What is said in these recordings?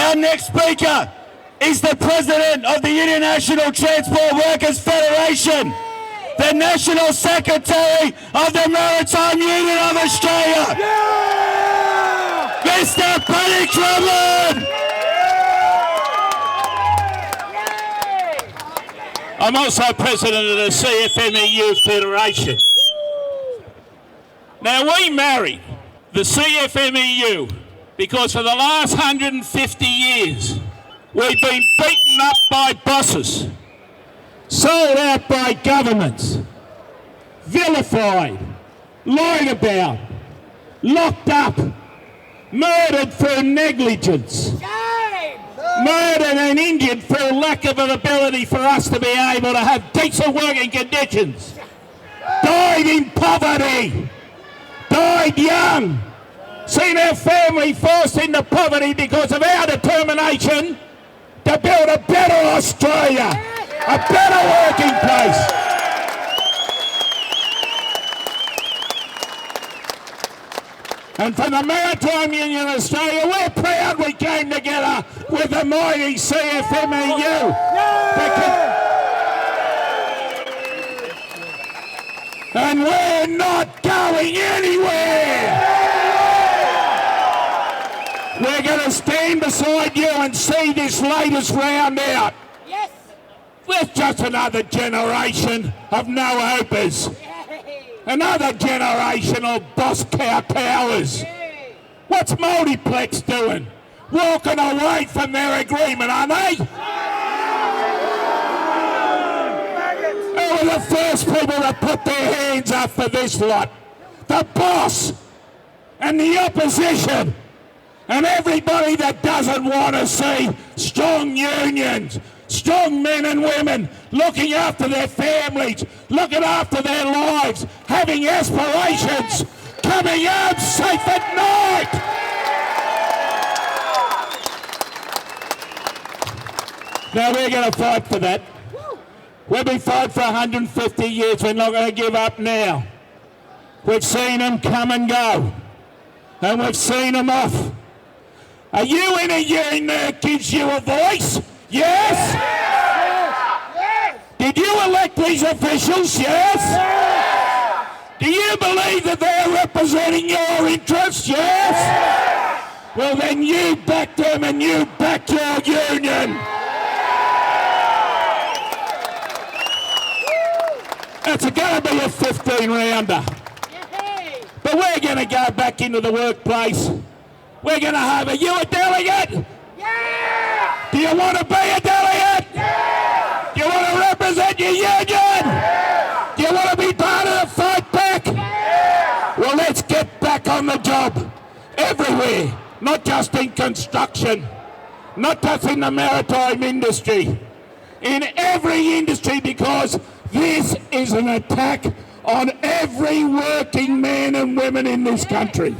Our next speaker is the President of the International Transport Workers Federation, the National Secretary of the Maritime Union of Australia, Mr. Paddy Crumlin. I'm also President of the CFMEU Federation. Now, we married the CFMEU because for the last 150 years we've been beaten up by bosses, sold out by governments, vilified, lied about, locked up, murdered through negligence, murdered and injured through lack of an ability for us to be able to have decent working conditions, died in poverty, died young, seen our family forced into poverty because of our determination to build a better Australia, a better working place. And for the Maritime Union of Australia, we're proud we came together with the mighty CFMEU. And we're not going anywhere. We're going to stand beside you and see this latest round out. Yes. We're just another generation of no-hopers. Another generation of boss cow towers. What's Multiplex doing? Walking away from their agreement, aren't they? Who were the first people to put their hands up for this lot? The boss and the opposition and everybody that doesn't want to see strong unions, strong men and women looking after their families, looking after their lives, having aspirations, coming home safe at night. Now we're going to fight for that. We've been fighting for 150 years. We're not going to give up now. We've seen them come and go, and we've seen them off. Are you in a union that gives you a voice? Yes? Yes. Did you elect these officials? Yes? Yes. Do you believe that they're representing your interests? Yes? Yes. Well, then you back them and you back your union. It's going to be a 15-rounder. But we're going to go back into the workplace. We're going to have you a delegate? Yeah! Do you want to be a delegate? Yeah! Do you want to represent your union? Yeah! Do you want to be part of the fight back? Yeah! Well, let's get back on the job everywhere, not just in construction, not just in the maritime industry, in every industry, because this is an attack on every working man and woman in this country.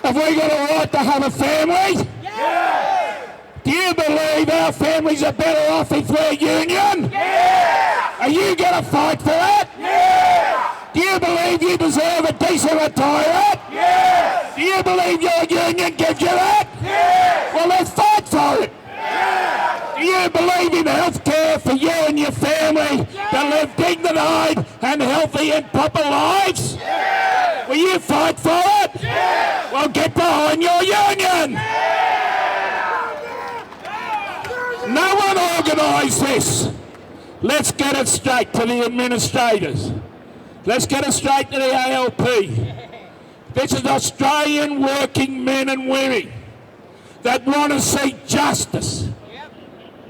Have we got a right to have a family? Yeah. Do you believe our families are better off if we're union? Yeah. Are you going to fight for that? Yeah. Do you believe you deserve a decent retirement? Yeah. Do you believe your union gives you that? Yeah. Well, let's fight for it. Yeah. Do you believe in health care for you and your family to live dignified and healthy and proper lives? Yeah. Will you fight for it? Yeah. Well, get behind your union. No one organised this. Let's get it straight to the administrators. Let's get it straight to the ALP. This is Australian working men and women that want to see justice.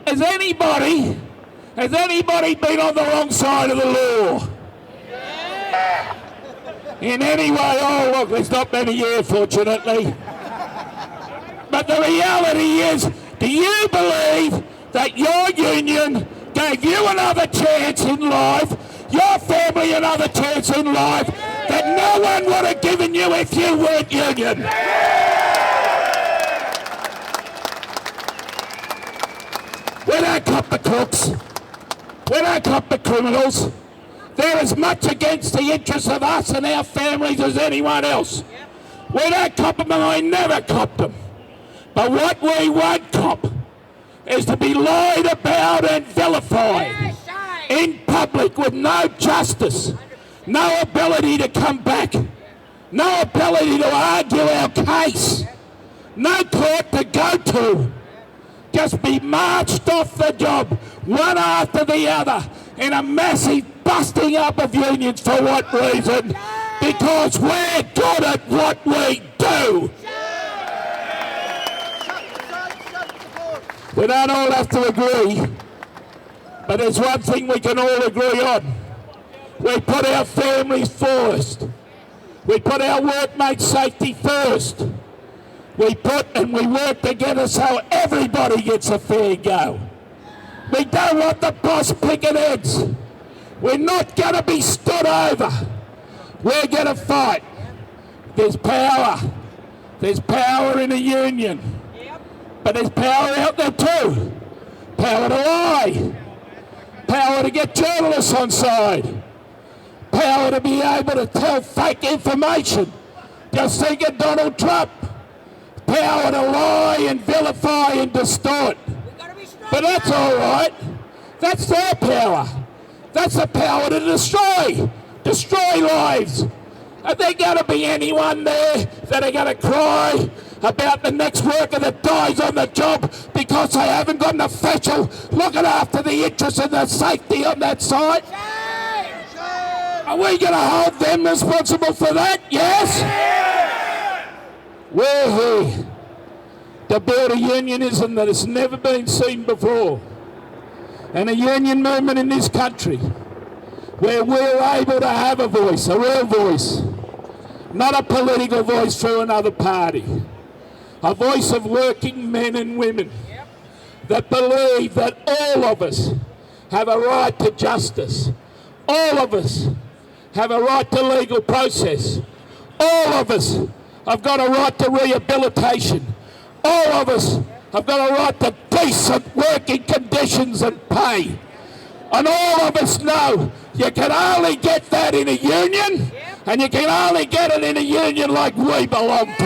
Has anybody been on the wrong side of the law? In any way? Oh, look, there's not many here, fortunately. But the reality is, do you believe that your union gave you another chance in life, your family another chance in life, that no one would have given you if you weren't union? We don't cop the crooks. We don't cop the criminals. They're as much against the interests of us and our families as anyone else. We don't cop them and we never copped them. But what we won't cop is to be lied about and vilified in public with no justice, no ability to come back, no ability to argue our case, no court to go to, just be marched off the job one after the other in a massive busting up of unions. For what reason? Because we're good at what we do. We don't all have to agree, but there's one thing we can all agree on. We put our families first. We put our workmates' safety first. We put and we work together so everybody gets a fair go. We don't want the boss picking heads. We're not going to be stood over. We're going to fight. There's power. There's power in a union. But there's power out there too. Power to lie. Power to get journalists on side. Power to be able to tell fake information. Just think of Donald Trump. Power to lie and vilify and distort. But that's all right. That's their power. That's the power to destroy. Destroy lives. Are there going to be anyone there that are going to cry about the next worker that dies on the job because they haven't got an official looking after the interests and the safety on that site? Are we going to hold them responsible for that? Yes? We're here to build a unionism that has never been seen before, and a union movement in this country where we're able to have a voice, a real voice, not a political voice through another party, a voice of working men and women that believe that all of us have a right to justice, all of us have a right to legal process, all of us have got a right to rehabilitation, all of us have got a right to decent working conditions and pay. And all of us know you can only get that in a union, and you can only get it in a union like we belong to.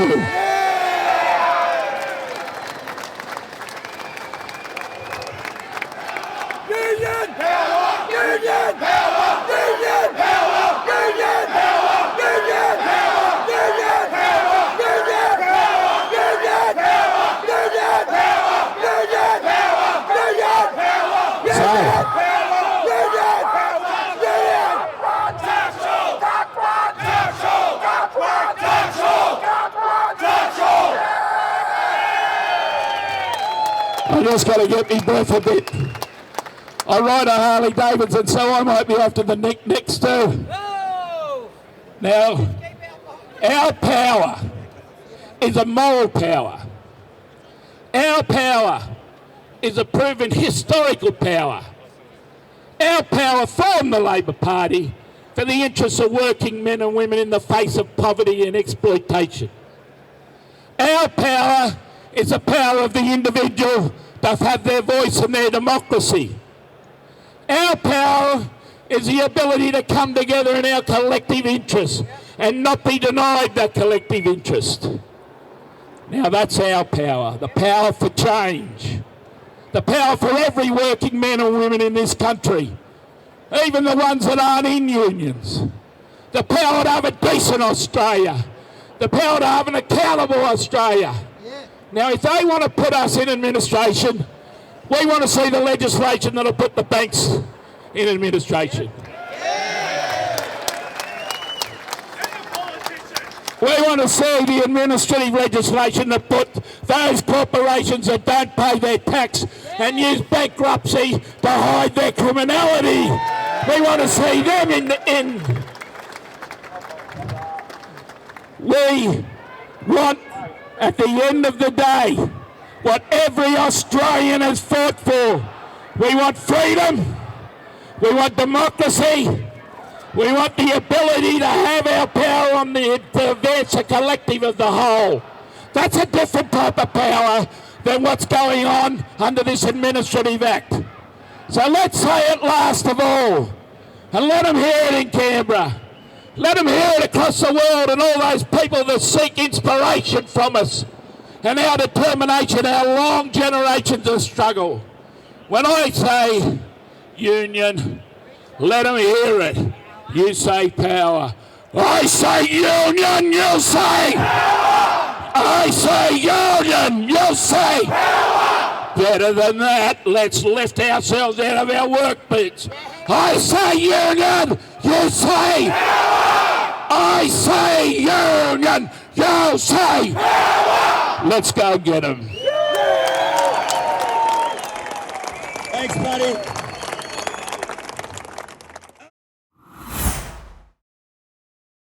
Union power! Union power! Union power! Union power! Union power! Union power! Union power! Union power! Union power! Union power! Union power! Union power! I just got to get me breath a bit. I ride a Harley Davidson, so I might be off to the next too. Now, our power is a moral power. Our power is a proven historical power. Our power formed the Labor Party for the interests of working men and women in the face of poverty and exploitation. Our power is the power of the individual to have their voice and their democracy. Our power is the ability to come together in our collective interest and not be denied that collective interest. Now that's our power, the power for change, the power for every working man and woman in this country, even the ones that aren't in unions, the power to have a decent Australia, the power to have an accountable Australia. Now, if they want to put us in administration, we want to see the legislation that'll put the banks in administration. We want to see the administrative legislation that put those corporations that don't pay their tax and use bankruptcy to hide their criminality. We want to see them in. We want, at the end of the day, what every Australian has fought for. We want freedom, we want democracy, we want the ability to have our power on to advance the collective of the whole. That's a different type of power than what's going on under this Administrative Act. So let's say at last of all, And let them hear it in Canberra. Let them hear it across the world, and all those people that seek inspiration from us and our determination, our long generations of struggle. When I say union, let them hear it. You say power. I say union, you say power. I say union, you say power. Better than that, let's lift ourselves out of our work boots. I say union, you say power. I say union, you say power. Let's go get them. Thanks, buddy.